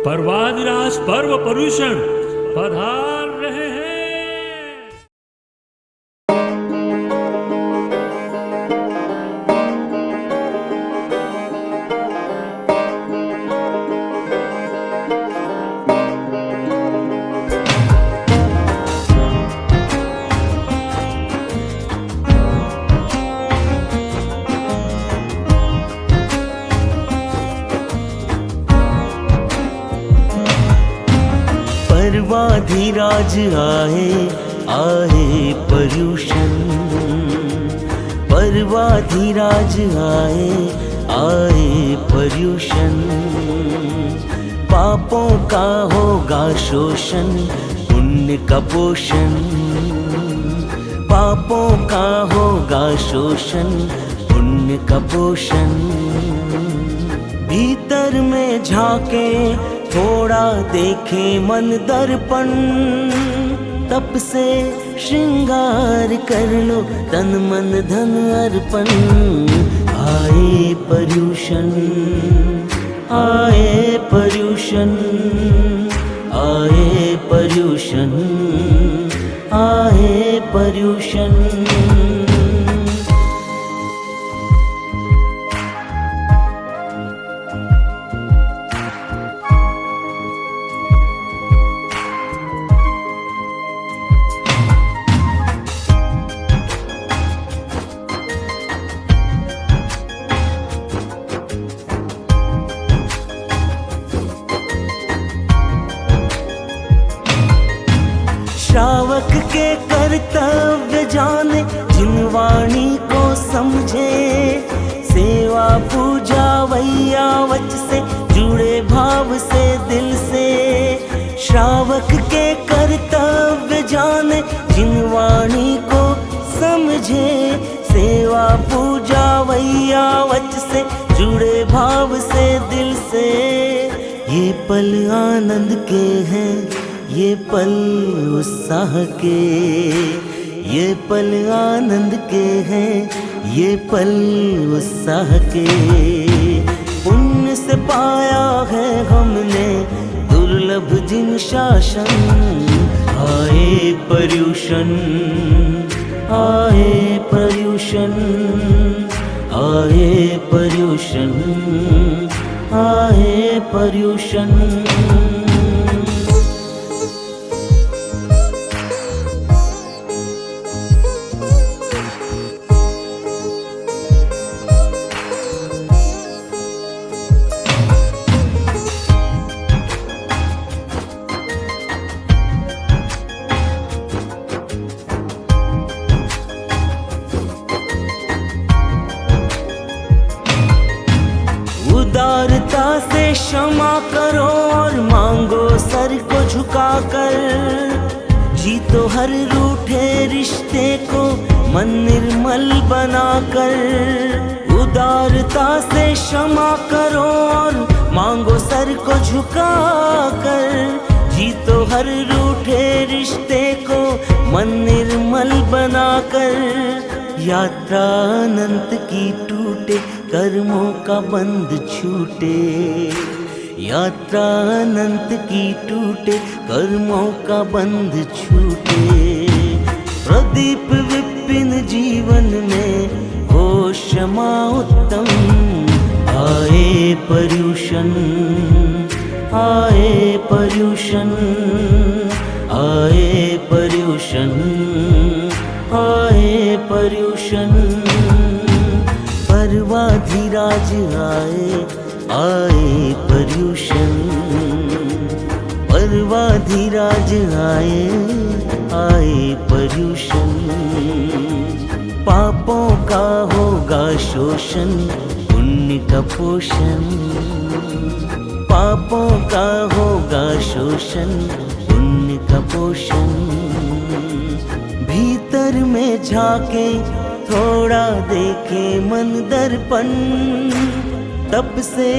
पर्वादिराज पर्व पर्यूषण पधार रहे हैं। पर्वाधिराज आए आए पर्यूषण, पर्वाधिराज आए आए पर्यूषण। पापों का होगा शोषण, पुण्य का पोषण। पापों का होगा शोषण, पुण्य का पोषण। भीतर में झांके थोड़ा देखे मन दर्पण, तप से श्रृंगार कर लो तन मन धन अर्पण। आए पर्यूषण, आए पर्यूषण, आए पर्यूषण, आए पर्यूषण। श्रावक के कर्तव्य जाने, जिन वाणी को समझे। सेवा पूजा वैयावच से जुड़े भाव से दिल से। श्रावक के कर्तव्य जाने, जिन वाणी को समझे। सेवा पूजा वैयावच से जुड़े भाव से दिल से। ये पल आनंद के हैं, ये पल उत्साह के। ये पल आनंद के हैं, ये पल उत्साह के। पुण्य से पाया है हमने दुर्लभ जिन शासन। आए पर्यूषण, आए पर्यूषण, आए पर्यूषण, आए पर्यूषण। उदारता से क्षमा करो और मांगो सर को झुकाकर। जीतो हर रूठे रिश्ते को मन निर्मल बनाकर। उदारता से क्षमा करो और मांगो सर को झुकाकर। जीतो हर रूठे रिश्ते को मन निर्मल बनाकर। यात्रा अनंत की टूटे, कर्मों का बंध छूटे। यात्रा अनंत की टूटे, कर्मों का बंध छूटे। प्रदीप विपिन जीवन में हो क्षमा उत्तम। आए पर्यूषण, आए पर्यूषण, आए पर्यूषण, आए पर्यूषण। पर्वाधिराज आए आए पर्यूषण, पर्वाधिराज आए आए पर्यूषण। पापों का होगा शोषण, पुण्य का पोषण। पापों का होगा शोषण, पुण्य का पोषण। भीतर में झांके थोड़ा देखे मन दर्पण, तप से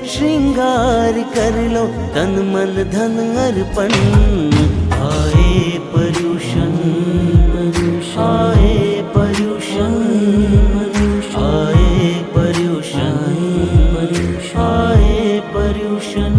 श्रृंगार कर लो तन मन धन अर्पण। आए पर्यूषण, आए पर्यूषण, आए पर्यूषण, आए पर्यूषण।